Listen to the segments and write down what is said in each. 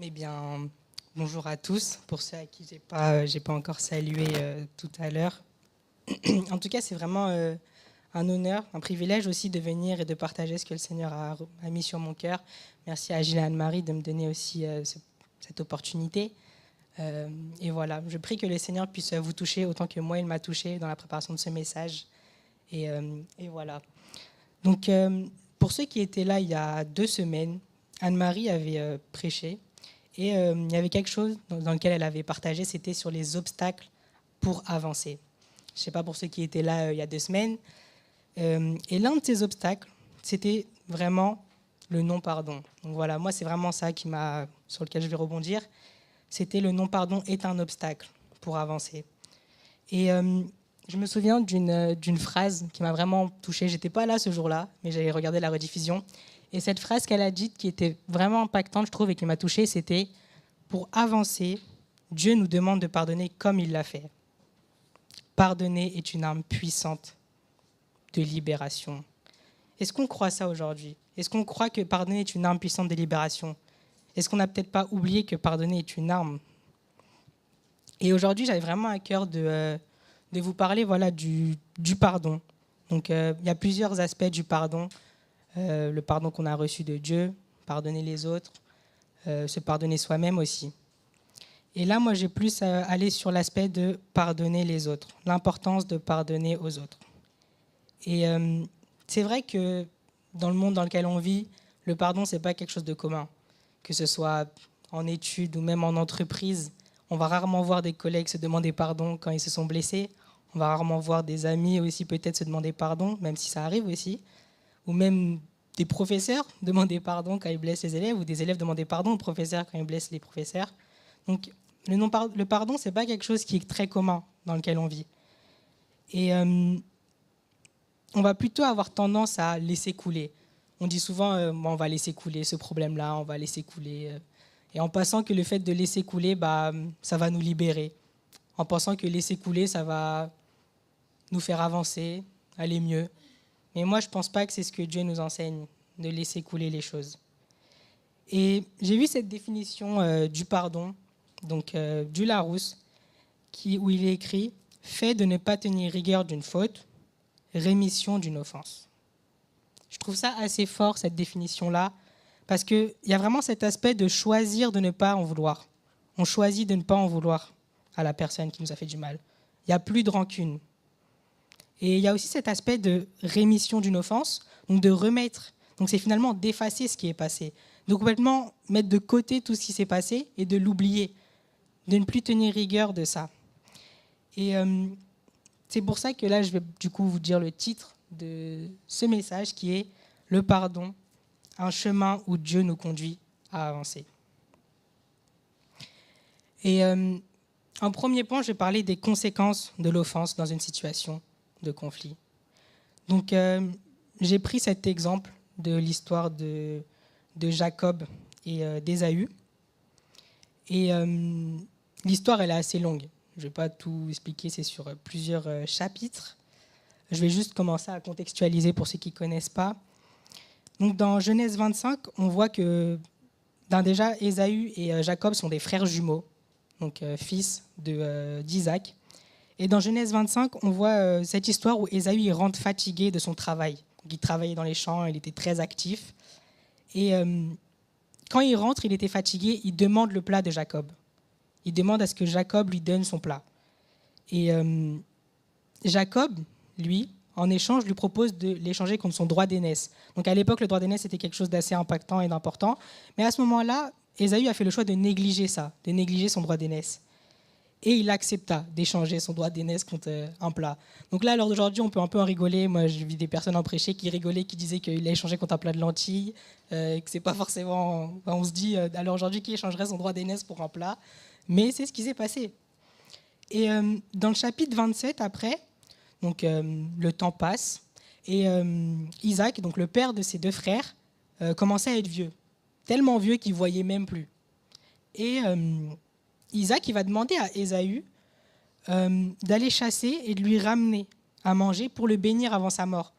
Eh bien, bonjour à tous, pour ceux à qui j'ai pas encore salué tout à l'heure. En tout cas, c'est vraiment un honneur, un privilège aussi de venir et de partager ce que le Seigneur a mis sur mon cœur. Merci à Gilles et Anne-Marie de me donner aussi cette opportunité. Et voilà, je prie que le Seigneur puisse vous toucher autant que moi, il m'a touché dans la préparation de ce message. Et voilà. Donc, pour ceux qui étaient là il y a 2 semaines, Anne-Marie avait prêché. Et il y avait quelque chose dans lequel elle avait partagé, c'était sur les obstacles pour avancer. Je ne sais pas pour ceux qui étaient là il y a 2 semaines. Et l'un de ces obstacles, c'était vraiment le non-pardon. Donc voilà, moi c'est vraiment ça sur lequel je vais rebondir. C'était le non-pardon est un obstacle pour avancer. Et je me souviens d'une phrase qui m'a vraiment touchée. J'étais pas là ce jour-là, mais j'avais regardé la rediffusion. Et cette phrase qu'elle a dite, qui était vraiment impactante, je trouve, et qui m'a touchée, c'était « Pour avancer, Dieu nous demande de pardonner comme il l'a fait. Pardonner est une arme puissante de libération. » Est-ce qu'on croit ça aujourd'hui? Est-ce qu'on croit que pardonner est une arme puissante de libération? Est-ce qu'on n'a peut-être pas oublié que pardonner est une arme? Et aujourd'hui, j'avais vraiment à cœur de vous parler voilà, du pardon. Donc, il y a plusieurs aspects du pardon. Le pardon qu'on a reçu de Dieu, pardonner les autres, se pardonner soi-même aussi. Et là, moi, j'ai plus à aller sur l'aspect de pardonner les autres, l'importance de pardonner aux autres. Et c'est vrai que dans le monde dans lequel on vit, le pardon, ce n'est pas quelque chose de commun. Que ce soit en études ou même en entreprise, on va rarement voir des collègues se demander pardon quand ils se sont blessés. On va rarement voir des amis aussi peut-être se demander pardon, même si ça arrive aussi. Ou même des professeurs demander pardon quand ils blessent les élèves, ou des élèves demander pardon aux professeurs quand ils blessent les professeurs. Donc le pardon, ce n'est pas quelque chose qui est très commun dans lequel on vit. Et on va plutôt avoir tendance à laisser couler. On dit souvent, on va laisser couler ce problème-là, on va laisser couler. Et en pensant que le fait de laisser couler, ça va nous libérer. En pensant que laisser couler, ça va nous faire avancer, aller mieux. Mais moi, je ne pense pas que c'est ce que Dieu nous enseigne, de laisser couler les choses. Et j'ai vu cette définition du pardon, donc du Larousse, où il est écrit « fait de ne pas tenir rigueur d'une faute, rémission d'une offense ». Je trouve ça assez fort, cette définition-là, parce qu'il y a vraiment cet aspect de choisir de ne pas en vouloir. On choisit de ne pas en vouloir à la personne qui nous a fait du mal. Il n'y a plus de rancune. Et il y a aussi cet aspect de rémission d'une offense, donc de remettre. Donc c'est finalement d'effacer ce qui est passé. De complètement mettre de côté tout ce qui s'est passé et de l'oublier, de ne plus tenir rigueur de ça. Et c'est pour ça que là, je vais du coup vous dire le titre de ce message qui est « Le pardon, un chemin où Dieu nous conduit à avancer ». Et en premier point, je vais parler des conséquences de l'offense dans une situation de conflit. Donc, j'ai pris cet exemple de l'histoire de Jacob et d'Ésaü. Et l'histoire, elle est assez longue. Je ne vais pas tout expliquer, c'est sur plusieurs chapitres. Je vais juste commencer à contextualiser pour ceux qui ne connaissent pas. Donc, dans Genèse 25, on voit que déjà, Ésaü et Jacob sont des frères jumeaux, donc fils d'Isaac. Et dans Genèse 25, on voit cette histoire où Ésaü il rentre fatigué de son travail. Donc, il travaillait dans les champs, il était très actif. Et quand il rentre, il était fatigué, il demande le plat de Jacob. Il demande à ce que Jacob lui donne son plat. Et Jacob, lui, en échange, lui propose de l'échanger contre son droit d'aînesse. Donc à l'époque, le droit d'aînesse était quelque chose d'assez impactant et d'important. Mais à ce moment-là, Ésaü a fait le choix de négliger ça, de négliger son droit d'aînesse. Et il accepta d'échanger son droit d'aînesse contre un plat. Donc là, à l'heure d'aujourd'hui, on peut un peu en rigoler. Moi, j'ai vu des personnes en prêcher qui rigolaient, qui disaient qu'il a échangé contre un plat de lentilles, que c'est pas forcément... Enfin, on se dit, à l'heure d'aujourd'hui, qui échangerait son droit d'aînesse pour un plat? Mais c'est ce qui s'est passé. Et dans le chapitre 27, après, donc, le temps passe, et Isaac, donc le père de ses 2 frères, commençait à être vieux. Tellement vieux qu'il ne voyait même plus. Et Isaac, il va demander à Ésaü d'aller chasser et de lui ramener à manger pour le bénir avant sa mort.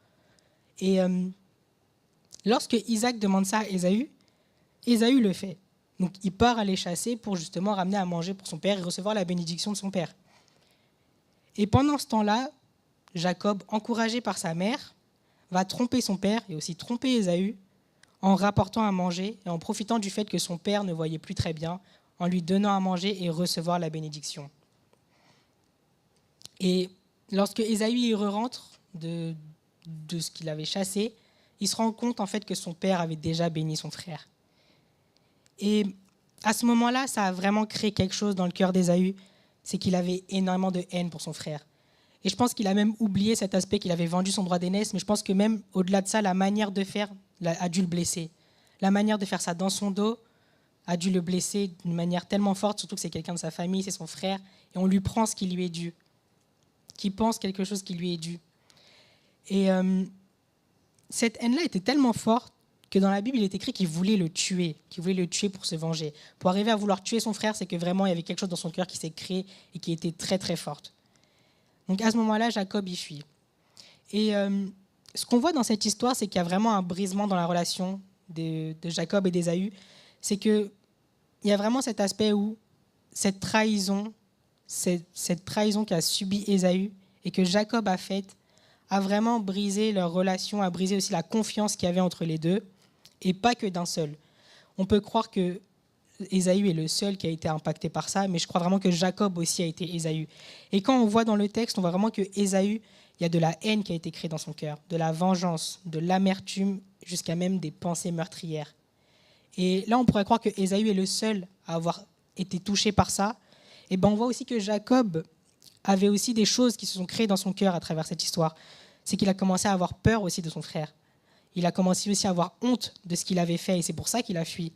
Et lorsque Isaac demande ça à Ésaü, Ésaü le fait. Donc il part aller chasser pour justement ramener à manger pour son père et recevoir la bénédiction de son père. Et pendant ce temps-là, Jacob, encouragé par sa mère, va tromper son père et aussi tromper Ésaü en rapportant à manger et en profitant du fait que son père ne voyait plus très bien, en lui donnant à manger et recevoir la bénédiction. Et lorsque Ésaü y rentre de ce qu'il avait chassé, il se rend compte en fait que son père avait déjà béni son frère. Et à ce moment-là, ça a vraiment créé quelque chose dans le cœur d'Ésaü, c'est qu'il avait énormément de haine pour son frère. Et je pense qu'il a même oublié cet aspect qu'il avait vendu son droit d'aînesse, mais je pense que même au-delà de ça, la manière de faire a dû le blesser. La manière de faire ça dans son dos a dû le blesser d'une manière tellement forte, surtout que c'est quelqu'un de sa famille, c'est son frère, et on lui prend ce qui lui est dû, qui pense quelque chose qui lui est dû. Et cette haine-là était tellement forte que dans la Bible, il est écrit qu'il voulait le tuer pour se venger. Pour arriver à vouloir tuer son frère, c'est que vraiment, il y avait quelque chose dans son cœur qui s'est créé et qui était très, très forte. Donc à ce moment-là, Jacob y fuit. Et ce qu'on voit dans cette histoire, c'est qu'il y a vraiment un brisement dans la relation de Jacob et d'Ésaü. C'est qu'il y a vraiment cet aspect où cette trahison qu'a subi Ésaü et que Jacob a faite, a vraiment brisé leur relation, a brisé aussi la confiance qu'il y avait entre les deux, et pas que d'un seul. On peut croire que Ésaü est le seul qui a été impacté par ça, mais je crois vraiment que Jacob aussi a été Ésaü. Et quand on voit dans le texte, on voit vraiment que Ésaü, il y a de la haine qui a été créée dans son cœur, de la vengeance, de l'amertume, jusqu'à même des pensées meurtrières. Et là, on pourrait croire que Ésaü est le seul à avoir été touché par ça. Et ben, on voit aussi que Jacob avait aussi des choses qui se sont créées dans son cœur à travers cette histoire. C'est qu'il a commencé à avoir peur aussi de son frère. Il a commencé aussi à avoir honte de ce qu'il avait fait, et c'est pour ça qu'il a fui.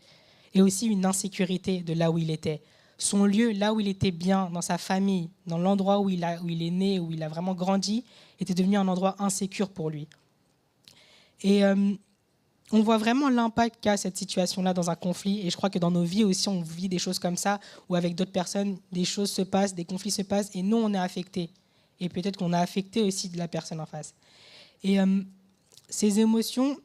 Et aussi une insécurité de là où il était. Son lieu, là où il était bien, dans sa famille, dans l'endroit où il est né, où il a vraiment grandi, était devenu un endroit insécure pour lui. Et on voit vraiment l'impact qu'a cette situation-là dans un conflit. Et je crois que dans nos vies aussi, on vit des choses comme ça, où avec d'autres personnes, des choses se passent, des conflits se passent, et nous, on est affectés. Et peut-être qu'on a affecté aussi de la personne en face. Et ces émotions,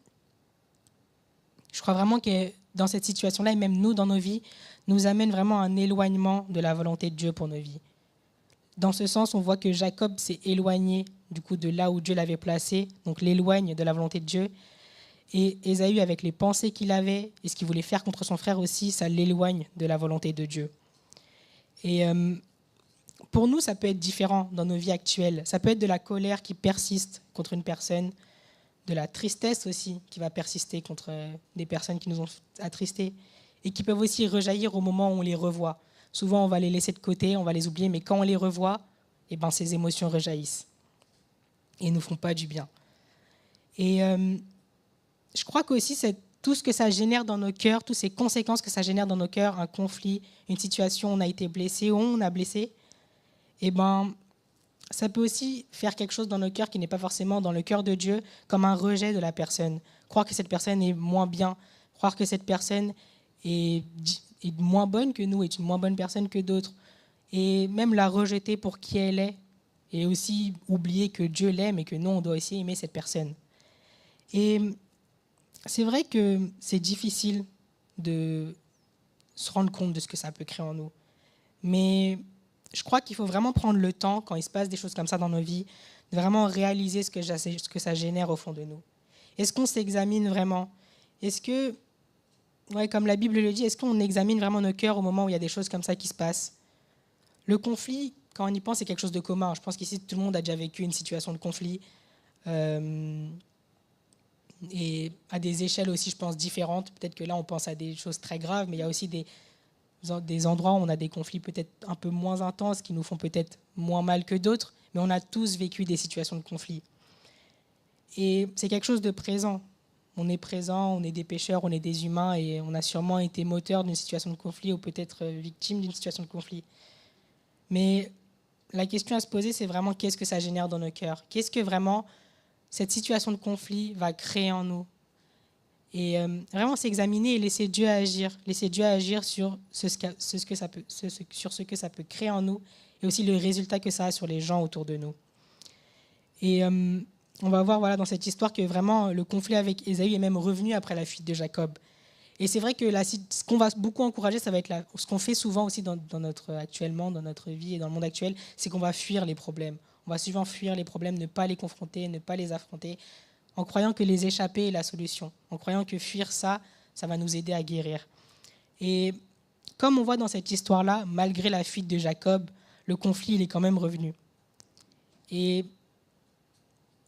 je crois vraiment que dans cette situation-là, et même nous, dans nos vies, nous amènent vraiment à un éloignement de la volonté de Dieu pour nos vies. Dans ce sens, on voit que Jacob s'est éloigné du coup de là où Dieu l'avait placé, donc l'éloigne de la volonté de Dieu. Et Ésaü, avec les pensées qu'il avait et ce qu'il voulait faire contre son frère aussi, ça l'éloigne de la volonté de Dieu. Et pour nous, ça peut être différent dans nos vies actuelles. Ça peut être de la colère qui persiste contre une personne, de la tristesse aussi qui va persister contre des personnes qui nous ont attristés et qui peuvent aussi rejaillir au moment où on les revoit. Souvent, on va les laisser de côté, on va les oublier, mais quand on les revoit, eh ben, ces émotions rejaillissent et ne nous font pas du bien. Et je crois qu'aussi, c'est tout ce que ça génère dans nos cœurs, toutes ces conséquences que ça génère dans nos cœurs, un conflit, une situation où on a été blessé, où on a blessé, eh ben, ça peut aussi faire quelque chose dans nos cœurs qui n'est pas forcément dans le cœur de Dieu, comme un rejet de la personne. Croire que cette personne est moins bien, croire que cette personne est moins bonne que nous, est une moins bonne personne que d'autres, et même la rejeter pour qui elle est, et aussi oublier que Dieu l'aime et que nous, on doit aussi aimer cette personne. Et c'est vrai que c'est difficile de se rendre compte de ce que ça peut créer en nous, mais je crois qu'il faut vraiment prendre le temps, quand il se passe des choses comme ça dans nos vies, de vraiment réaliser ce que ça génère au fond de nous. Est-ce qu'on s'examine vraiment? Est-ce que, ouais, comme la Bible le dit, est-ce qu'on examine vraiment nos cœurs au moment où il y a des choses comme ça qui se passent? Le conflit, quand on y pense, c'est quelque chose de commun. Je pense qu'ici, tout le monde a déjà vécu une situation de conflit. Et à des échelles aussi, je pense, différentes. Peut-être que là, on pense à des choses très graves, mais il y a aussi des endroits où on a des conflits peut-être un peu moins intenses, qui nous font peut-être moins mal que d'autres, mais on a tous vécu des situations de conflit. Et c'est quelque chose de présent. On est présent, on est des pécheurs, on est des humains, et on a sûrement été moteur d'une situation de conflit ou peut-être victime d'une situation de conflit. Mais la question à se poser, c'est vraiment qu'est-ce que ça génère dans nos cœurs? Qu'est-ce que vraiment cette situation de conflit va créer en nous? Et vraiment s'examiner et laisser Dieu agir. Laisser Dieu agir sur ce que ça peut créer en nous et aussi le résultat que ça a sur les gens autour de nous. Et on va voir dans cette histoire que vraiment le conflit avec Ésaü est même revenu après la fuite de Jacob. Et c'est vrai que ce qu'on va beaucoup encourager, ça va être ce qu'on fait souvent aussi actuellement, dans notre vie et dans le monde actuel, c'est qu'on va fuir les problèmes. On va souvent fuir les problèmes, ne pas les confronter, ne pas les affronter, en croyant que les échapper est la solution, en croyant que fuir ça, ça va nous aider à guérir. Et comme on voit dans cette histoire-là, malgré la fuite de Jacob, le conflit, il est quand même revenu. Et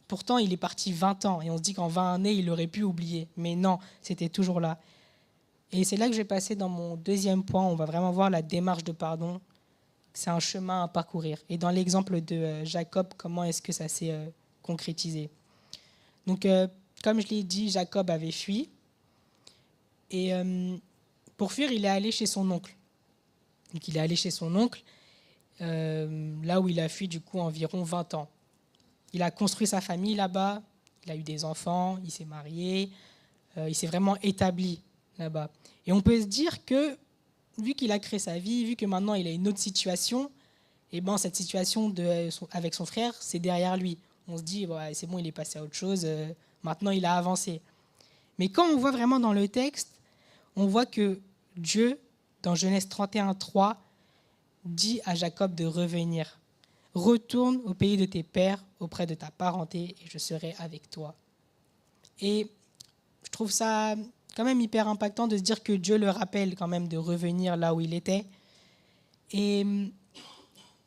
pourtant, il est parti 20 ans, et on se dit qu'en 20 années, il aurait pu oublier. Mais non, c'était toujours là. Et c'est là que je vais passer dans mon deuxième point. On va vraiment voir la démarche de pardon. C'est un chemin à parcourir. Et dans l'exemple de Jacob, comment est-ce que ça s'est concrétisé? Donc, comme je l'ai dit, Jacob avait fui. Et pour fuir, il est allé chez son oncle. Donc, il est allé chez son oncle, là où il a fui du coup environ 20 ans. Il a construit sa famille là-bas, il a eu des enfants, il s'est marié, il s'est vraiment établi là-bas. Et on peut se dire que, vu qu'il a créé sa vie, vu que maintenant il a une autre situation, et ben cette situation avec son frère, c'est derrière lui. On se dit, ouais, c'est bon, il est passé à autre chose, maintenant il a avancé. Mais quand on voit vraiment dans le texte, on voit que Dieu, dans Genèse 31:3, dit à Jacob de revenir. Retourne au pays de tes pères, auprès de ta parenté, et je serai avec toi. Et je trouve ça quand même hyper impactant de se dire que Dieu le rappelle quand même de revenir là où il était. Et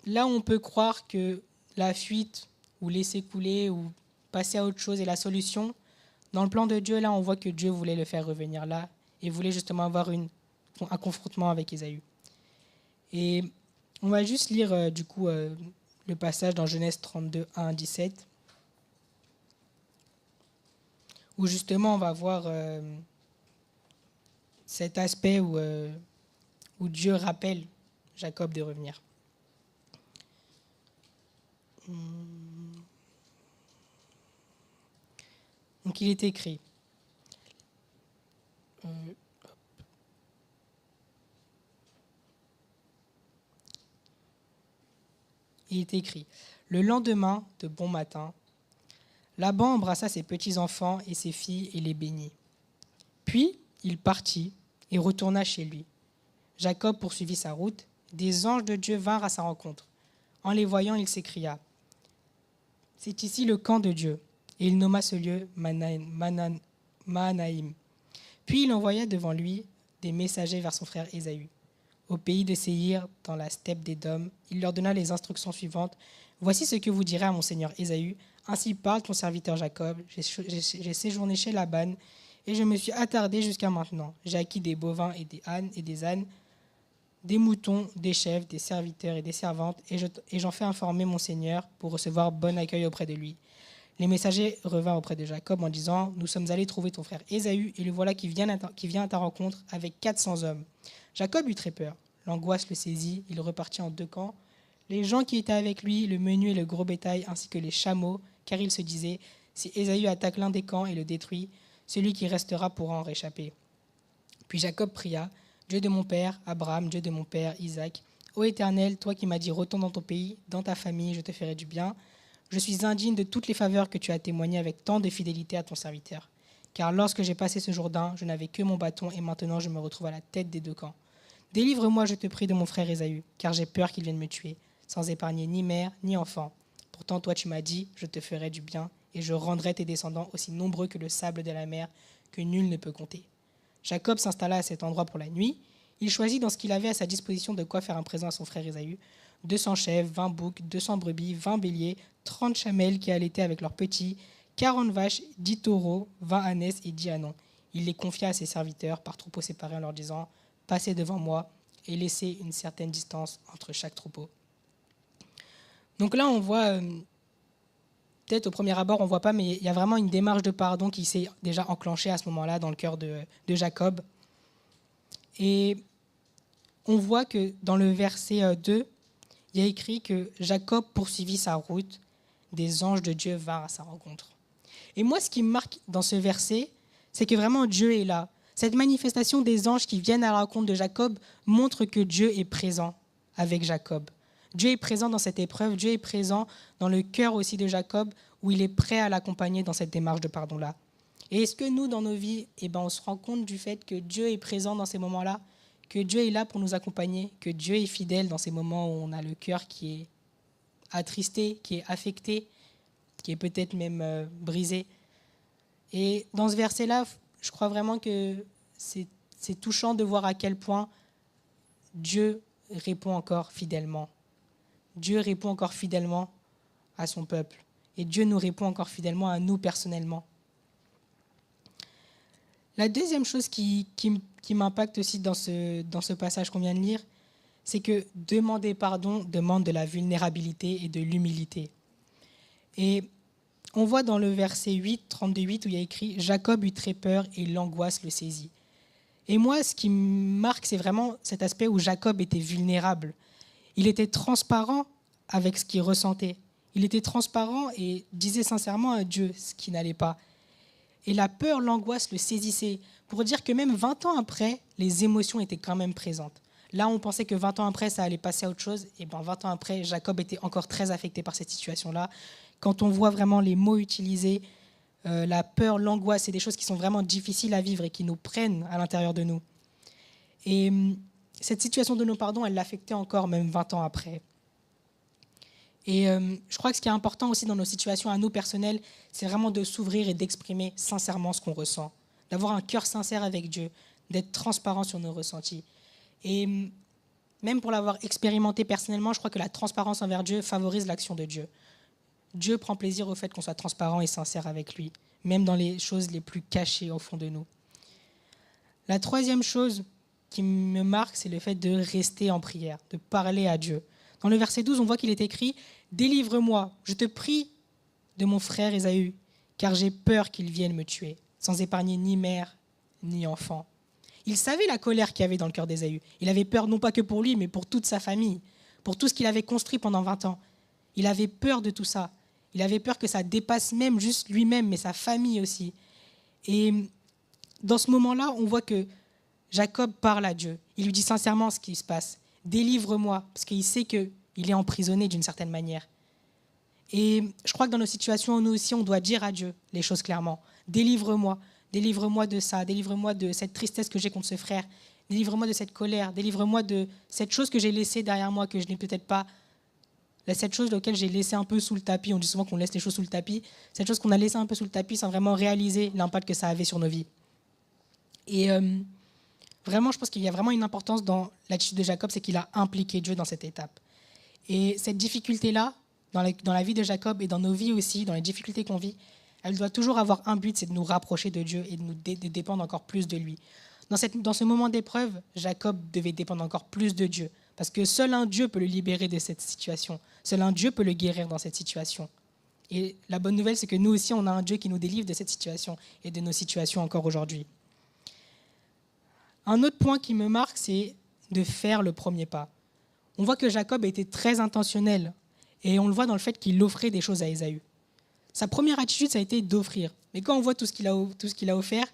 là où on peut croire que la fuite, ou laisser couler, ou passer à autre chose est la solution, dans le plan de Dieu, là, on voit que Dieu voulait le faire revenir là, et voulait justement avoir un confrontement avec Ésaü. Et on va juste lire le passage dans Genèse 32, 1-17, où justement on va voir cet aspect où Dieu rappelle Jacob de revenir. Donc il est écrit, le lendemain de bon matin, Laban embrassa ses petits-enfants et ses filles et les bénit. Puis il partit et retourna chez lui. Jacob poursuivit sa route. Des anges de Dieu vinrent à sa rencontre. En les voyant, il s'écria, « C'est ici le camp de Dieu. » Et il nomma ce lieu Mahanaïm. Puis il envoya devant lui des messagers vers son frère Ésaü. Au pays de Séhir, dans la steppe d'Édom, il leur donna les instructions suivantes. « Voici ce que vous direz à mon seigneur Ésaü. Ainsi parle ton serviteur Jacob. J'ai séjourné chez Laban et je me suis attardé jusqu'à maintenant. J'ai acquis des bovins et des ânes, des moutons, des chèvres, des serviteurs et des servantes, et j'en fais informer mon seigneur pour recevoir bon accueil auprès de lui. » Les messagers revinrent auprès de Jacob en disant, « Nous sommes allés trouver ton frère Ésaü, et le voilà qui vient à ta rencontre avec 400 hommes. » Jacob eut très peur. L'angoisse le saisit, il repartit en deux camps. Les gens qui étaient avec lui, le menu et le gros bétail, ainsi que les chameaux, car il se disait, « Si Ésaü attaque l'un des camps et le détruit, celui qui restera pourra en réchapper. » Puis Jacob pria, « Dieu de mon père, Abraham, Dieu de mon père, Isaac, ô Éternel, toi qui m'as dit, retourne dans ton pays, dans ta famille, je te ferai du bien. Je suis indigne de toutes les faveurs que tu as témoignées avec tant de fidélité à ton serviteur. Car lorsque j'ai passé ce Jourdain, je n'avais que mon bâton, et maintenant je me retrouve à la tête des deux camps. Délivre-moi, je te prie, de mon frère Ésaü, car j'ai peur qu'il vienne me tuer, sans épargner ni mère, ni enfant. Pourtant, toi, tu m'as dit, je te ferai du bien, et je rendrai tes descendants aussi nombreux que le sable de la mer, que nul ne peut compter. » Jacob s'installa à cet endroit pour la nuit. Il choisit dans ce qu'il avait à sa disposition de quoi faire un présent à son frère Ésaü. 200 chèvres, 20 boucs, 200 brebis, 20 béliers, 30 chamelles qui allaitaient avec leurs petits, 40 vaches, 10 taureaux, 20 ânesses et 10 ânons. Il les confia à ses serviteurs par troupeaux séparés en leur disant, « Passez devant moi et laissez une certaine distance entre chaque troupeau. » Donc là, on voit, peut-être au premier abord, on ne voit pas, mais il y a vraiment une démarche de pardon qui s'est déjà enclenchée à ce moment-là dans le cœur de Jacob. Et on voit que dans le verset 2, il y a écrit que Jacob poursuivit sa route, des anges de Dieu vinrent à sa rencontre. Et moi, ce qui me marque dans ce verset, c'est que vraiment Dieu est là. Cette manifestation des anges qui viennent à la rencontre de Jacob montre que Dieu est présent avec Jacob. Dieu est présent dans cette épreuve, Dieu est présent dans le cœur aussi de Jacob, où il est prêt à l'accompagner dans cette démarche de pardon-là. Et est-ce que nous, dans nos vies, on se rend compte du fait que Dieu est présent dans ces moments-là, que Dieu est là pour nous accompagner, que Dieu est fidèle dans ces moments où on a le cœur qui est attristé, qui est affecté, qui est peut-être même brisé. Et dans ce verset-là, je crois vraiment que c'est touchant de voir à quel point Dieu répond encore fidèlement. Dieu répond encore fidèlement à son peuple. Et Dieu nous répond encore fidèlement à nous personnellement. La deuxième chose qui m'impacte aussi dans ce passage qu'on vient de lire, c'est que demander pardon demande de la vulnérabilité et de l'humilité. Et on voit dans le verset 8, 32-8, où il y a écrit « Jacob eut très peur et l'angoisse le saisit ». Et moi, ce qui me marque, c'est vraiment cet aspect où Jacob était vulnérable. Il était transparent avec ce qu'il ressentait. Il était transparent et disait sincèrement à Dieu ce qui n'allait pas. Et la peur, l'angoisse le saisissait. Pour dire que même 20 ans après, les émotions étaient quand même présentes. Là, on pensait que 20 ans après, ça allait passer à autre chose. Et 20 ans après, Jacob était encore très affecté par cette situation-là. Quand on voit vraiment les mots utilisés, la peur, l'angoisse, c'est des choses qui sont vraiment difficiles à vivre et qui nous prennent à l'intérieur de nous. Et cette situation de nos pardons, elle l'affectait encore même 20 ans après. Et je crois que ce qui est important aussi dans nos situations à nous personnelles, c'est vraiment de s'ouvrir et d'exprimer sincèrement ce qu'on ressent, d'avoir un cœur sincère avec Dieu, d'être transparent sur nos ressentis. Et même pour l'avoir expérimenté personnellement, je crois que la transparence envers Dieu favorise l'action de Dieu. Dieu prend plaisir au fait qu'on soit transparent et sincère avec lui, même dans les choses les plus cachées au fond de nous. La troisième chose qui me marque, c'est le fait de rester en prière, de parler à Dieu. Dans le verset 12, on voit qu'il est écrit « Délivre-moi, je te prie de mon frère Ésaü, car j'ai peur qu'il vienne me tuer, sans épargner ni mère ni enfant. » Il savait la colère qu'il y avait dans le cœur d'Ésaü. Il avait peur non pas que pour lui, mais pour toute sa famille, pour tout ce qu'il avait construit pendant 20 ans. Il avait peur de tout ça. Il avait peur que ça dépasse même juste lui-même, mais sa famille aussi. Et dans ce moment-là, on voit que Jacob parle à Dieu. Il lui dit sincèrement ce qui se passe. « Délivre-moi », parce qu'il sait qu'il est emprisonné d'une certaine manière. Et je crois que dans nos situations, nous aussi, on doit dire à Dieu les choses clairement. « Délivre-moi, délivre-moi de ça, délivre-moi de cette tristesse que j'ai contre ce frère, délivre-moi de cette colère, délivre-moi de cette chose que j'ai laissée derrière moi, que je n'ai peut-être pas, cette chose laquelle j'ai laissé un peu sous le tapis. » On dit souvent qu'on laisse les choses sous le tapis. Cette chose qu'on a laissée un peu sous le tapis sans vraiment réaliser l'impact que ça avait sur nos vies. Et vraiment, je pense qu'il y a vraiment une importance dans l'attitude de Jacob, c'est qu'il a impliqué Dieu dans cette étape. Et cette difficulté-là, dans la vie de Jacob et dans nos vies aussi, dans les difficultés qu'on vit, elle doit toujours avoir un but, c'est de nous rapprocher de Dieu et de dépendre encore plus de lui. Dans ce moment d'épreuve, Jacob devait dépendre encore plus de Dieu, parce que seul un Dieu peut le libérer de cette situation. Seul un Dieu peut le guérir dans cette situation. Et la bonne nouvelle, c'est que nous aussi, on a un Dieu qui nous délivre de cette situation et de nos situations encore aujourd'hui. Un autre point qui me marque, c'est de faire le premier pas. On voit que Jacob était très intentionnel et on le voit dans le fait qu'il offrait des choses à Ésaü. Sa première attitude, ça a été d'offrir. Mais quand on voit tout ce qu'il a offert,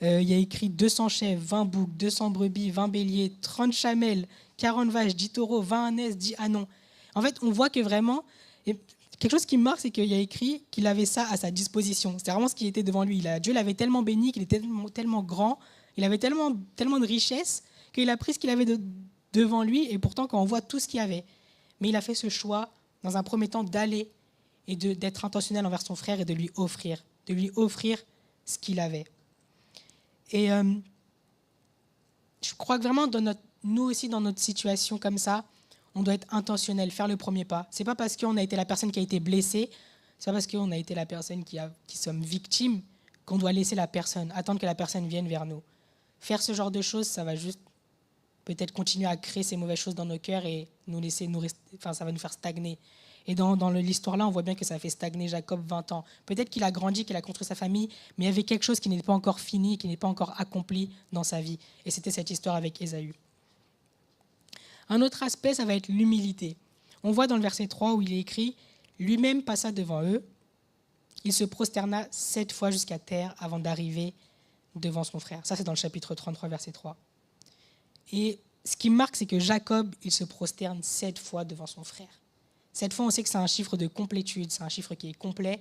il y a écrit 200 chèvres, 20 boucs, 200 brebis, 20 béliers, 30 chamelles, 40 vaches, 10 taureaux, 20 ânesses, 10 ânons. En fait, on voit que vraiment, quelque chose qui me marque, c'est qu'il y a écrit qu'il avait ça à sa disposition. C'était vraiment ce qui était devant lui. Dieu l'avait tellement béni, qu'il était tellement grand, il avait tellement de richesses qu'il a pris ce qu'il avait devant lui, et pourtant, quand on voit tout ce qu'il y avait. Mais il a fait ce choix, dans un premier temps, d'aller et d'être intentionnel envers son frère et de lui offrir ce qu'il avait. Et je crois que vraiment, nous aussi, dans notre situation comme ça, on doit être intentionnel, faire le premier pas. Ce n'est pas parce qu'on a été la personne qui a été blessée, ce n'est pas parce qu'on a été la personne qui sommes victimes qu'on doit laisser la personne, attendre que la personne vienne vers nous. Faire ce genre de choses, ça va juste peut-être continuer à créer ces mauvaises choses dans nos cœurs et ça va nous faire stagner. Et dans l'histoire-là, on voit bien que ça a fait stagner Jacob 20 ans. Peut-être qu'il a grandi, qu'il a construit sa famille, mais il y avait quelque chose qui n'était pas encore fini, qui n'est pas encore accompli dans sa vie. Et c'était cette histoire avec Ésaü. Un autre aspect, ça va être l'humilité. On voit dans le verset 3 où il est écrit « Lui-même passa devant eux, il se prosterna 7 fois jusqu'à terre avant d'arriver devant son frère. » Ça, c'est dans le chapitre 33, verset 3. Et ce qui me marque, c'est que Jacob, il se prosterne 7 fois devant son frère. 7 fois, on sait que c'est un chiffre de complétude, c'est un chiffre qui est complet.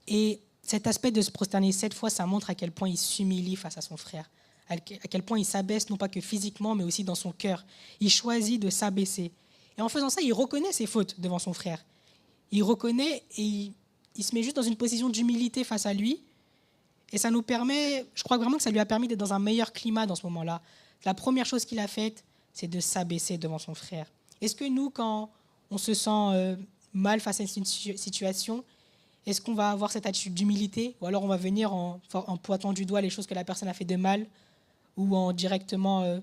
Et Cet aspect de se prosterner 7 fois, ça montre à quel point il s'humilie face à son frère, à quel point il s'abaisse, non pas que physiquement, mais aussi dans son cœur. Il choisit de s'abaisser. Et en faisant ça, il reconnaît ses fautes devant son frère. Il reconnaît et il se met juste dans une position d'humilité face à lui. Et ça nous permet, je crois vraiment que ça lui a permis d'être dans un meilleur climat dans ce moment-là. La première chose qu'il a faite, c'est de s'abaisser devant son frère. Est-ce que nous, quand on se sent mal face à une situation, est-ce qu'on va avoir cette attitude d'humilité, ou alors on va venir en pointant du doigt les choses que la personne a fait de mal, ou en directement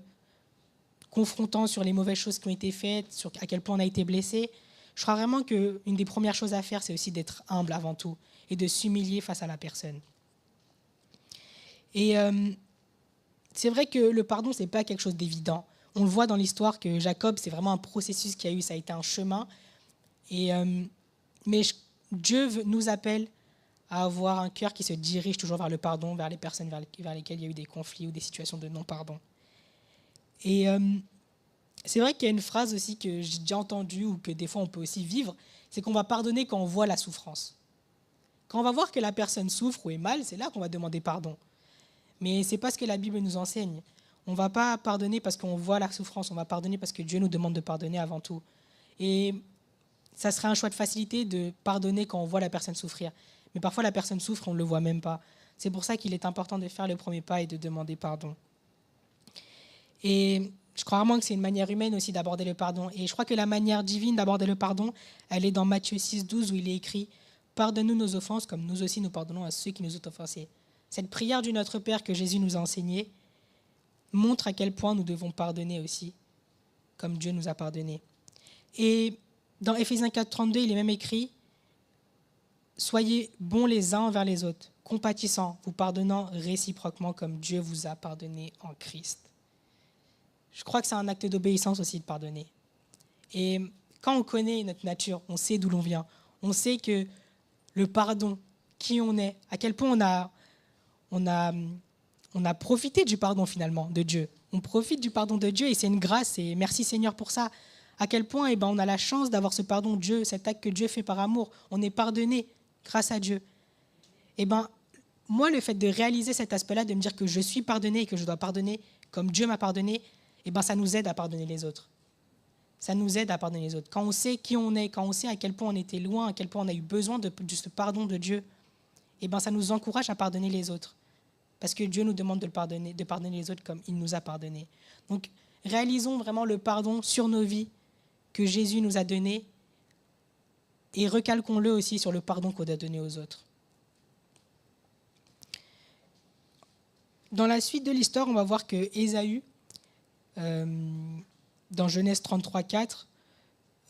confrontant sur les mauvaises choses qui ont été faites, sur à quel point on a été blessé? Je crois vraiment qu'une des premières choses à faire, c'est aussi d'être humble avant tout, et de s'humilier face à la personne. Et c'est vrai que le pardon, ce n'est pas quelque chose d'évident. On le voit dans l'histoire que Jacob, c'est vraiment un processus qu'il y a eu, ça a été un chemin. Mais Dieu nous appelle à avoir un cœur qui se dirige toujours vers le pardon, vers les personnes vers lesquelles il y a eu des conflits ou des situations de non-pardon. Et c'est vrai qu'il y a une phrase aussi que j'ai déjà entendue ou que des fois on peut aussi vivre, c'est qu'on va pardonner quand on voit la souffrance. Quand on va voir que la personne souffre ou est mal, c'est là qu'on va demander pardon. Mais ce n'est pas ce que la Bible nous enseigne. On ne va pas pardonner parce qu'on voit la souffrance, on va pardonner parce que Dieu nous demande de pardonner avant tout. Et ça serait un choix de facilité de pardonner quand on voit la personne souffrir. Mais parfois la personne souffre et on ne le voit même pas. C'est pour ça qu'il est important de faire le premier pas et de demander pardon. Et je crois vraiment que c'est une manière humaine aussi d'aborder le pardon. Et je crois que la manière divine d'aborder le pardon, elle est dans Matthieu 6, 12 où il est écrit « Pardonne-nous nos offenses comme nous aussi nous pardonnons à ceux qui nous ont offensés ». Cette prière du Notre Père que Jésus nous a enseignée montre à quel point nous devons pardonner aussi, comme Dieu nous a pardonné. Et dans Éphésiens 4, 32, il est même écrit « Soyez bons les uns envers les autres, compatissants, vous pardonnant réciproquement comme Dieu vous a pardonné en Christ. » Je crois que c'est un acte d'obéissance aussi de pardonner. Et quand on connaît notre nature, on sait d'où l'on vient, on sait que le pardon, qui on est, à quel point on a profité du pardon finalement de Dieu. On profite du pardon de Dieu et c'est une grâce et merci Seigneur pour ça. À quel point on a la chance d'avoir ce pardon de Dieu, cet acte que Dieu fait par amour. On est pardonné grâce à Dieu. Moi, le fait de réaliser cet aspect-là, de me dire que je suis pardonné et que je dois pardonner comme Dieu m'a pardonné, ça nous aide à pardonner les autres. Ça nous aide à pardonner les autres. Quand on sait qui on est, quand on sait à quel point on était loin, à quel point on a eu besoin de ce pardon de Dieu, ça nous encourage à pardonner les autres. Parce que Dieu nous demande de pardonner les autres comme il nous a pardonné. Donc, réalisons vraiment le pardon sur nos vies que Jésus nous a donné et recalquons-le aussi sur le pardon qu'on a donné aux autres. Dans la suite de l'histoire, on va voir que Ésaü, dans Genèse 33, 4,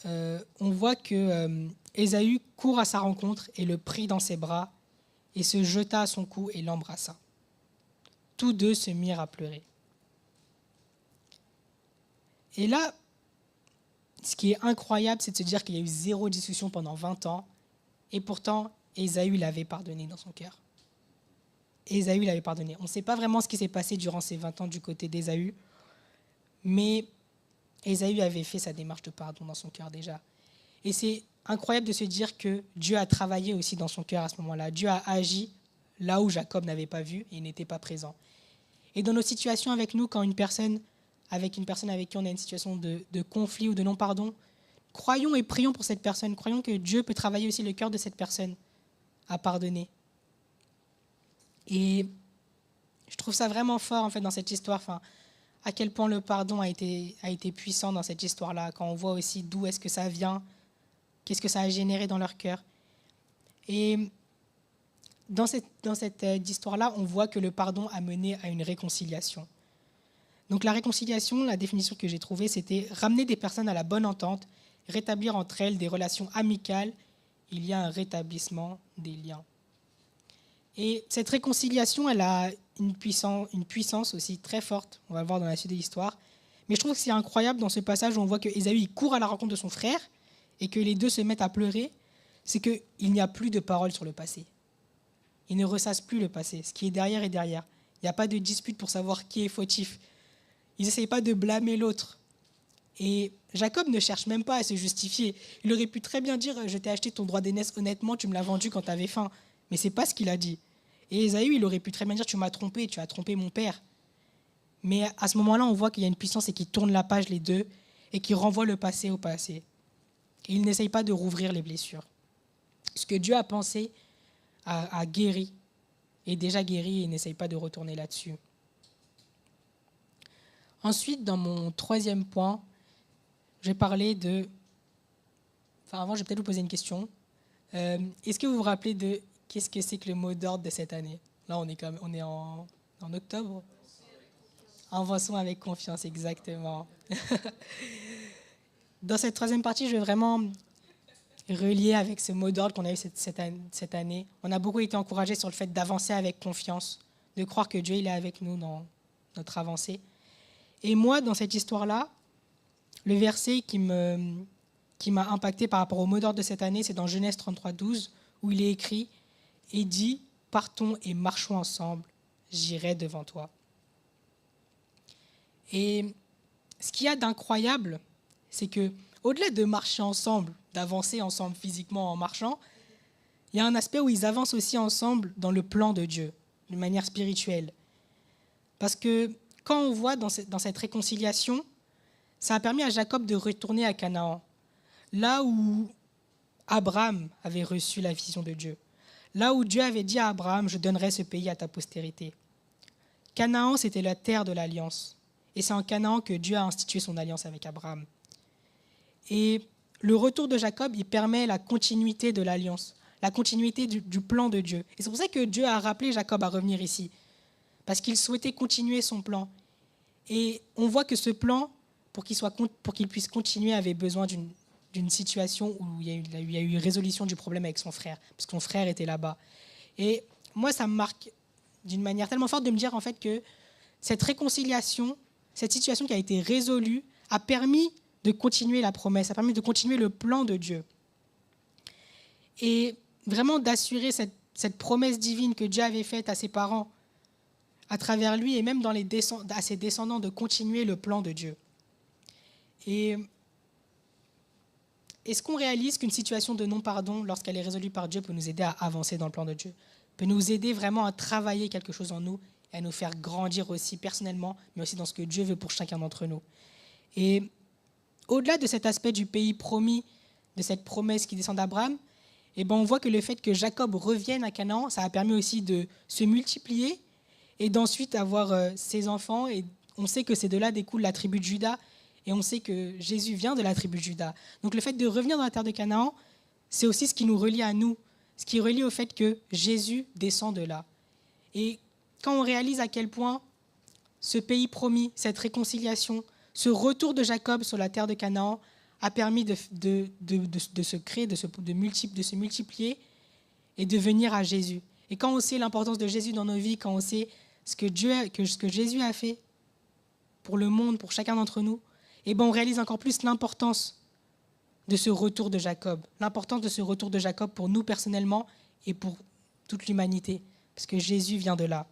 on voit que Ésaü court à sa rencontre et le prit dans ses bras et se jeta à son cou et l'embrassa. Tous deux se mirent à pleurer. Et là, ce qui est incroyable, c'est de se dire qu'il y a eu 0 discussion pendant 20 ans, et pourtant, Ésaü l'avait pardonné dans son cœur. Ésaü l'avait pardonné. On ne sait pas vraiment ce qui s'est passé durant ces 20 ans du côté d'Ésaü, mais Ésaü avait fait sa démarche de pardon dans son cœur déjà. Et c'est incroyable de se dire que Dieu a travaillé aussi dans son cœur à ce moment-là. Dieu a agi là où Jacob n'avait pas vu et n'était pas présent. Et dans nos situations avec nous, quand une personne avec qui on a une situation de conflit ou de non-pardon, croyons et prions pour cette personne. Croyons que Dieu peut travailler aussi le cœur de cette personne à pardonner. Et je trouve ça vraiment fort en fait dans cette histoire, à quel point le pardon a été puissant dans cette histoire-là, quand on voit aussi d'où est-ce que ça vient, qu'est-ce que ça a généré dans leur cœur. Et dans cette histoire-là, on voit que le pardon a mené à une réconciliation. Donc la réconciliation, la définition que j'ai trouvée, c'était ramener des personnes à la bonne entente, rétablir entre elles des relations amicales, il y a un rétablissement des liens. Et cette réconciliation, elle a une puissance aussi très forte, on va le voir dans la suite de l'histoire. Mais je trouve que c'est incroyable dans ce passage où on voit que Ésaü il court à la rencontre de son frère et que les deux se mettent à pleurer, c'est qu'il n'y a plus de paroles sur le passé. Ils ne ressassent plus le passé. Ce qui est derrière est derrière. Il n'y a pas de dispute pour savoir qui est fautif. Ils n'essayent pas de blâmer l'autre. Et Jacob ne cherche même pas à se justifier. Il aurait pu très bien dire « Je t'ai acheté ton droit d'aînesse honnêtement, tu me l'as vendu quand tu avais faim. » Mais ce n'est pas ce qu'il a dit. Et Ésaü, il aurait pu très bien dire, tu m'as trompé, tu as trompé mon père. Mais à ce moment-là, on voit qu'il y a une puissance et qu'il tourne la page les deux et qu'il renvoie le passé au passé. Et il n'essaye pas de rouvrir les blessures. Ce que Dieu a pensé a guéri, est déjà guéri et il n'essaye pas de retourner là-dessus. Ensuite, dans mon troisième point, je vais parler de... Enfin, avant, je vais peut-être vous poser une question. Est-ce que vous vous rappelez de qu'est-ce que c'est que le mot d'ordre de cette année? Là, on est en octobre. Avançons avec confiance, exactement. Dans cette troisième partie, je vais vraiment relier avec ce mot d'ordre qu'on a eu cette année. On a beaucoup été encouragés sur le fait d'avancer avec confiance, de croire que Dieu il est avec nous dans notre avancée. Et moi, dans cette histoire-là, le verset qui m'a impacté par rapport au mot d'ordre de cette année, c'est dans Genèse 33, 12, où il est écrit « Et dit, partons et marchons ensemble, j'irai devant toi. » Et ce qu'il y a d'incroyable, c'est que au-delà de marcher ensemble, d'avancer ensemble physiquement en marchant, il y a un aspect où ils avancent aussi ensemble dans le plan de Dieu, d'une manière spirituelle. Parce que quand on voit dans cette réconciliation, ça a permis à Jacob de retourner à Canaan, là où Abraham avait reçu la vision de Dieu, là où Dieu avait dit à Abraham « Je donnerai ce pays à ta postérité ». Canaan, c'était la terre de l'alliance. Et c'est en Canaan que Dieu a institué son alliance avec Abraham. Et le retour de Jacob, il permet la continuité de l'alliance, la continuité du plan de Dieu. Et c'est pour ça que Dieu a rappelé Jacob à revenir ici, parce qu'il souhaitait continuer son plan. Et on voit que ce plan, pour qu'il puisse continuer, avait besoin d'une situation où il y a eu résolution du problème avec son frère, parce que son frère était là-bas. Et moi, ça me marque d'une manière tellement forte de me dire en fait que cette réconciliation, cette situation qui a été résolue, a permis de continuer la promesse, a permis de continuer le plan de Dieu. Et vraiment d'assurer cette promesse divine que Dieu avait faite à ses parents, à travers lui et même à ses descendants, de continuer le plan de Dieu. Et est-ce qu'on réalise qu'une situation de non-pardon, lorsqu'elle est résolue par Dieu, peut nous aider à avancer dans le plan de Dieu, peut nous aider vraiment à travailler quelque chose en nous et à nous faire grandir aussi personnellement, mais aussi dans ce que Dieu veut pour chacun d'entre nous. Et au-delà de cet aspect du pays promis, de cette promesse qui descend d'Abraham, on voit que le fait que Jacob revienne à Canaan, ça a permis aussi de se multiplier et d'ensuite avoir ses enfants. Et on sait que c'est de là découle la tribu de Juda, et on sait que Jésus vient de la tribu de Juda. Donc le fait de revenir dans la terre de Canaan, c'est aussi ce qui nous relie à nous, ce qui relie au fait que Jésus descend de là. Et quand on réalise à quel point ce pays promis, cette réconciliation, ce retour de Jacob sur la terre de Canaan a permis de se créer, de se multiplier et de venir à Jésus. Et quand on sait l'importance de Jésus dans nos vies, quand on sait ce que Jésus a fait pour le monde, pour chacun d'entre nous, on réalise encore plus l'importance de ce retour de Jacob, l'importance de ce retour de Jacob pour nous personnellement et pour toute l'humanité, parce que Jésus vient de là.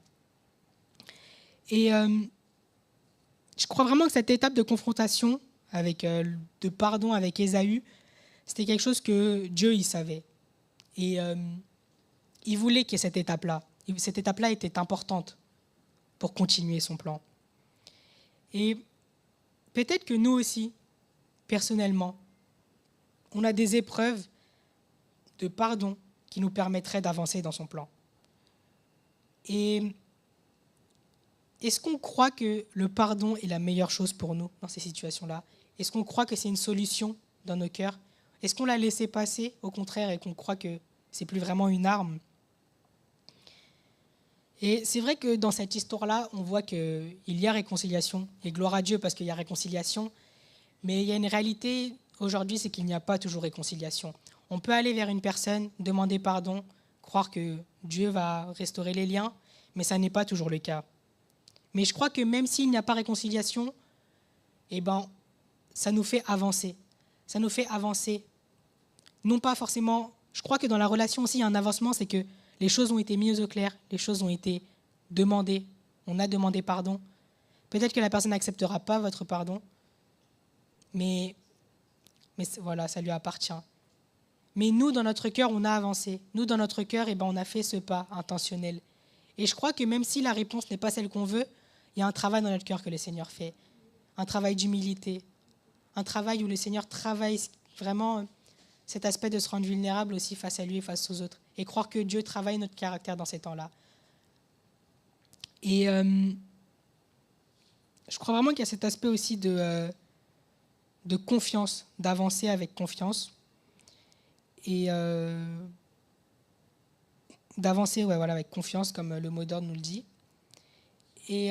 Et je crois vraiment que cette étape de confrontation, de pardon avec Ésaü, c'était quelque chose que Dieu il savait. Et il voulait qu'il y ait cette étape-là. Cette étape-là était importante pour continuer son plan. Et peut-être que nous aussi, personnellement, on a des épreuves de pardon qui nous permettraient d'avancer dans son plan. Et est-ce qu'on croit que le pardon est la meilleure chose pour nous dans ces situations-là? Est-ce qu'on croit que c'est une solution dans nos cœurs? Est-ce qu'on l'a laissé passer, au contraire, et qu'on croit que c'est plus vraiment une arme? Et c'est vrai que dans cette histoire-là, on voit qu'il y a réconciliation, et gloire à Dieu parce qu'il y a réconciliation, mais il y a une réalité aujourd'hui, c'est qu'il n'y a pas toujours réconciliation. On peut aller vers une personne, demander pardon, croire que Dieu va restaurer les liens, mais ça n'est pas toujours le cas. Mais je crois que même s'il n'y a pas réconciliation, ça nous fait avancer. Ça nous fait avancer. Non pas forcément... Je crois que dans la relation aussi, il y a un avancement, c'est que les choses ont été mises au clair, les choses ont été demandées, on a demandé pardon. Peut-être que la personne n'acceptera pas votre pardon, mais voilà, ça lui appartient. Mais nous, dans notre cœur, on a avancé. Nous, dans notre cœur, on a fait ce pas intentionnel. Et je crois que même si la réponse n'est pas celle qu'on veut, il y a un travail dans notre cœur que le Seigneur fait. Un travail d'humilité. Un travail où le Seigneur travaille vraiment cet aspect de se rendre vulnérable aussi face à lui et face aux autres. Et croire que Dieu travaille notre caractère dans ces temps-là. Et je crois vraiment qu'il y a cet aspect aussi de confiance, d'avancer avec confiance. Et d'avancer avec confiance, comme le mot d'ordre nous le dit. Et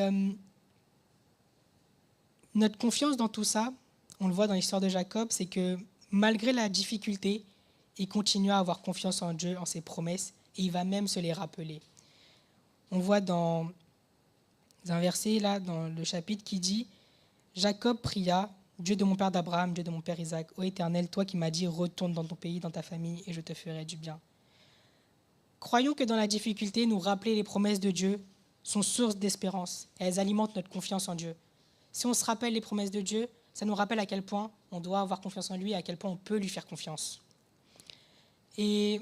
notre confiance dans tout ça, on le voit dans l'histoire de Jacob, c'est que malgré la difficulté, il continue à avoir confiance en Dieu, en ses promesses, et il va même se les rappeler. On voit dans un verset, là, dans le chapitre, qui dit « Jacob pria, Dieu de mon père d'Abraham, Dieu de mon père Isaac, ô Éternel, toi qui m'as dit, retourne dans ton pays, dans ta famille, et je te ferai du bien. » Croyons que dans la difficulté, nous rappeler les promesses de Dieu sont source d'espérance, et elles alimentent notre confiance en Dieu. Si on se rappelle les promesses de Dieu, ça nous rappelle à quel point on doit avoir confiance en lui et à quel point on peut lui faire confiance. Et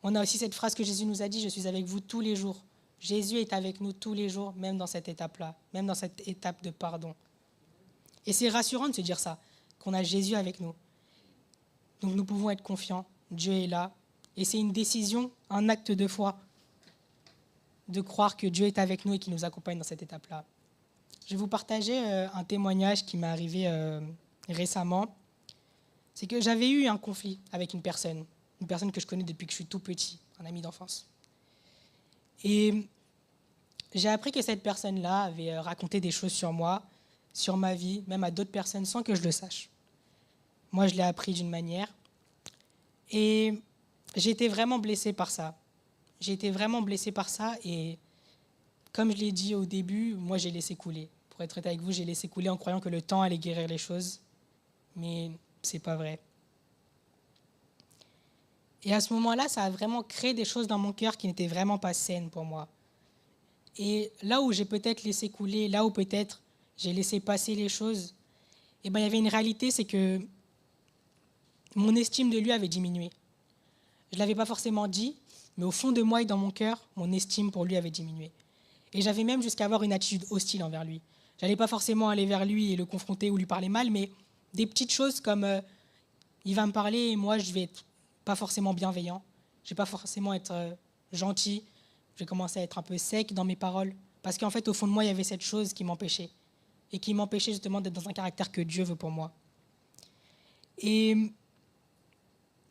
on a aussi cette phrase que Jésus nous a dit, « Je suis avec vous tous les jours ». Jésus est avec nous tous les jours, même dans cette étape-là, même dans cette étape de pardon. Et c'est rassurant de se dire ça, qu'on a Jésus avec nous. Donc nous pouvons être confiants, Dieu est là. Et c'est une décision, un acte de foi, de croire que Dieu est avec nous et qu'il nous accompagne dans cette étape-là. Je vais vous partager un témoignage qui m'est arrivé récemment. C'est que j'avais eu un conflit avec une personne que je connais depuis que je suis tout petit, un ami d'enfance. Et j'ai appris que cette personne-là avait raconté des choses sur moi, sur ma vie, même à d'autres personnes, sans que je le sache. Moi, je l'ai appris d'une manière. Et j'ai été vraiment blessée par ça. Et comme je l'ai dit au début, moi, j'ai laissé couler. Pour être honnête avec vous, j'ai laissé couler en croyant que le temps allait guérir les choses. Mais c'est pas vrai. Et à ce moment-là, ça a vraiment créé des choses dans mon cœur qui n'étaient vraiment pas saines pour moi. Et là où j'ai peut-être laissé couler, là où peut-être j'ai laissé passer les choses, il y avait une réalité, c'est que mon estime de lui avait diminué. Je ne l'avais pas forcément dit, mais au fond de moi et dans mon cœur, mon estime pour lui avait diminué. Et j'avais même jusqu'à avoir une attitude hostile envers lui. Je n'allais pas forcément aller vers lui et le confronter ou lui parler mal, mais des petites choses comme il va me parler et moi je vais être pas forcément bienveillant, je vais pas forcément être gentil, je vais commencer à être un peu sec dans mes paroles, parce qu'en fait au fond de moi il y avait cette chose qui m'empêchait, et qui m'empêchait justement d'être dans un caractère que Dieu veut pour moi. Et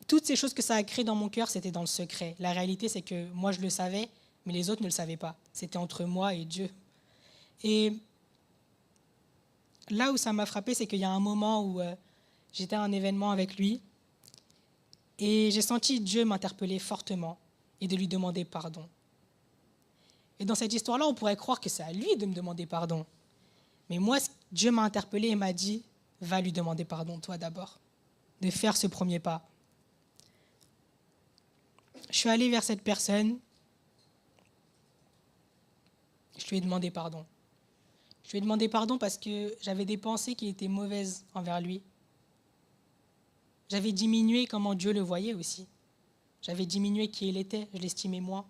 toutes ces choses que ça a créé dans mon cœur, c'était dans le secret. La réalité c'est que moi je le savais, mais les autres ne le savaient pas. C'était entre moi et Dieu. Et là où ça m'a frappé, c'est qu'il y a un moment où j'étais à un événement avec lui, et j'ai senti Dieu m'interpeller fortement et de lui demander pardon. Et dans cette histoire-là, on pourrait croire que c'est à lui de me demander pardon. Mais moi, Dieu m'a interpellé et m'a dit, va lui demander pardon, toi d'abord, de faire ce premier pas. Je suis allé vers cette personne, je lui ai demandé pardon. Je lui ai demandé pardon parce que j'avais des pensées qui étaient mauvaises envers lui. J'avais diminué comment Dieu le voyait aussi. J'avais diminué qui il était, je l'estimais moins.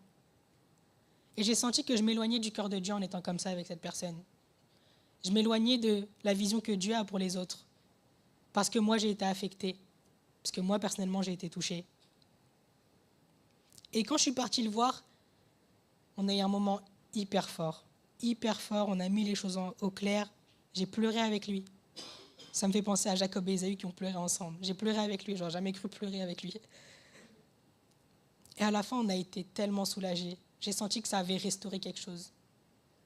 Et j'ai senti que je m'éloignais du cœur de Dieu en étant comme ça avec cette personne. Je m'éloignais de la vision que Dieu a pour les autres. Parce que moi, j'ai été affectée. Parce que moi, personnellement, j'ai été touchée. Et quand je suis partie le voir, on a eu un moment hyper fort. Hyper fort, on a mis les choses au clair. J'ai pleuré avec lui. Ça me fait penser à Jacob et Ésaü qui ont pleuré ensemble. J'ai pleuré avec lui, j'aurais jamais cru pleurer avec lui. Et à la fin, on a été tellement soulagés. J'ai senti que ça avait restauré quelque chose.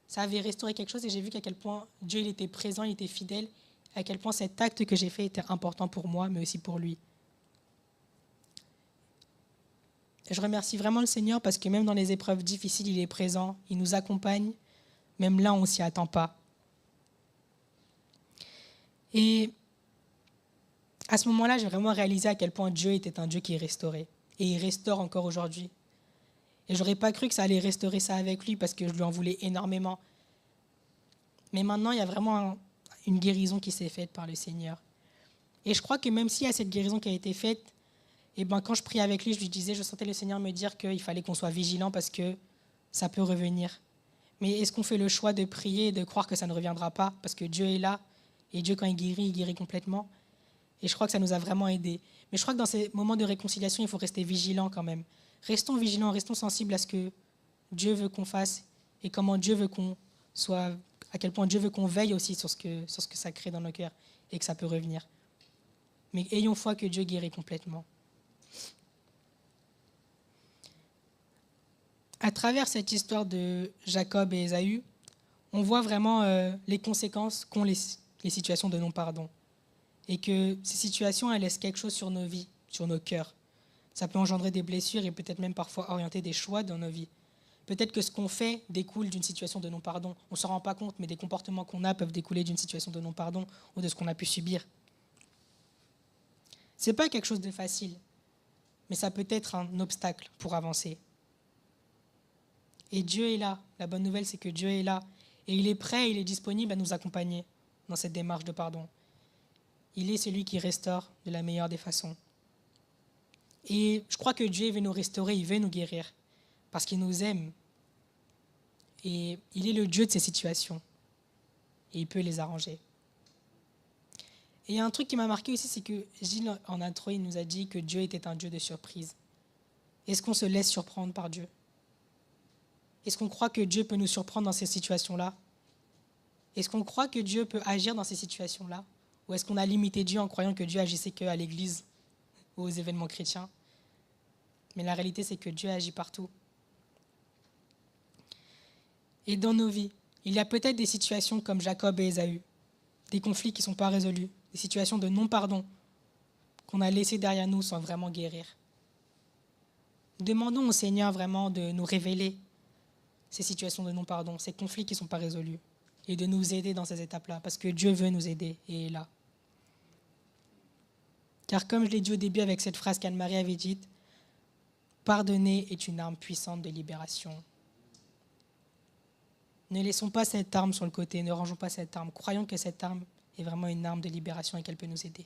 Ça avait restauré quelque chose et j'ai vu qu'à quel point Dieu il était présent, il était fidèle, à quel point cet acte que j'ai fait était important pour moi, mais aussi pour lui. Et je remercie vraiment le Seigneur parce que même dans les épreuves difficiles, il est présent, il nous accompagne, même là, on ne s'y attend pas. Et à ce moment-là, j'ai vraiment réalisé à quel point Dieu était un Dieu qui restaurait. Et il restaure encore aujourd'hui. Et je n'aurais pas cru que ça allait restaurer ça avec lui parce que je lui en voulais énormément. Mais maintenant, il y a vraiment une guérison qui s'est faite par le Seigneur. Et je crois que même s'il y a cette guérison qui a été faite, Et ben, quand je priais avec lui, je lui disais, je sentais le Seigneur me dire qu'il fallait qu'on soit vigilant parce que ça peut revenir. Mais est-ce qu'on fait le choix de prier et de croire que ça ne reviendra pas parce que Dieu est là et Dieu, quand il guérit complètement. Et je crois que ça nous a vraiment aidés. Mais je crois que dans ces moments de réconciliation, il faut rester vigilant quand même. Restons vigilants, restons sensibles à ce que Dieu veut qu'on fasse et comment Dieu veut qu'on soit, à quel point Dieu veut qu'on veille aussi sur ce que ça crée dans nos cœurs et que ça peut revenir. Mais ayons foi que Dieu guérit complètement. À travers cette histoire de Jacob et Ésaü, on voit vraiment les conséquences qu'ont les situations de non-pardon. Et que ces situations, elles laissent quelque chose sur nos vies, sur nos cœurs. Ça peut engendrer des blessures et peut-être même parfois orienter des choix dans nos vies. Peut-être que ce qu'on fait découle d'une situation de non-pardon. On ne s'en rend pas compte, mais des comportements qu'on a peuvent découler d'une situation de non-pardon ou de ce qu'on a pu subir. Ce n'est pas quelque chose de facile, mais ça peut être un obstacle pour avancer. Et Dieu est là. La bonne nouvelle, c'est que Dieu est là. Et il est prêt, il est disponible à nous accompagner dans cette démarche de pardon. Il est celui qui restaure de la meilleure des façons. Et je crois que Dieu veut nous restaurer, il veut nous guérir, parce qu'il nous aime. Et il est le Dieu de ces situations. Et il peut les arranger. Et il y a un truc qui m'a marqué aussi, c'est que Gilles, en intro, il nous a dit que Dieu était un Dieu de surprise. Est-ce qu'on se laisse surprendre par Dieu? Est-ce qu'on croit que Dieu peut nous surprendre dans ces situations-là? Est-ce qu'on croit que Dieu peut agir dans ces situations-là? Ou est-ce qu'on a limité Dieu en croyant que Dieu agissait qu'à l'église ou aux événements chrétiens? Mais la réalité, c'est que Dieu agit partout. Et dans nos vies, il y a peut-être des situations comme Jacob et Ésaü, des conflits qui ne sont pas résolus, des situations de non-pardon qu'on a laissées derrière nous sans vraiment guérir. Demandons au Seigneur vraiment de nous révéler ces situations de non-pardon, ces conflits qui ne sont pas résolus, et de nous aider dans ces étapes-là, parce que Dieu veut nous aider et est là. Car comme je l'ai dit au début avec cette phrase qu'Anne-Marie avait dite, pardonner est une arme puissante de libération. Ne laissons pas cette arme sur le côté, ne rangeons pas cette arme. Croyons que cette arme est vraiment une arme de libération et qu'elle peut nous aider.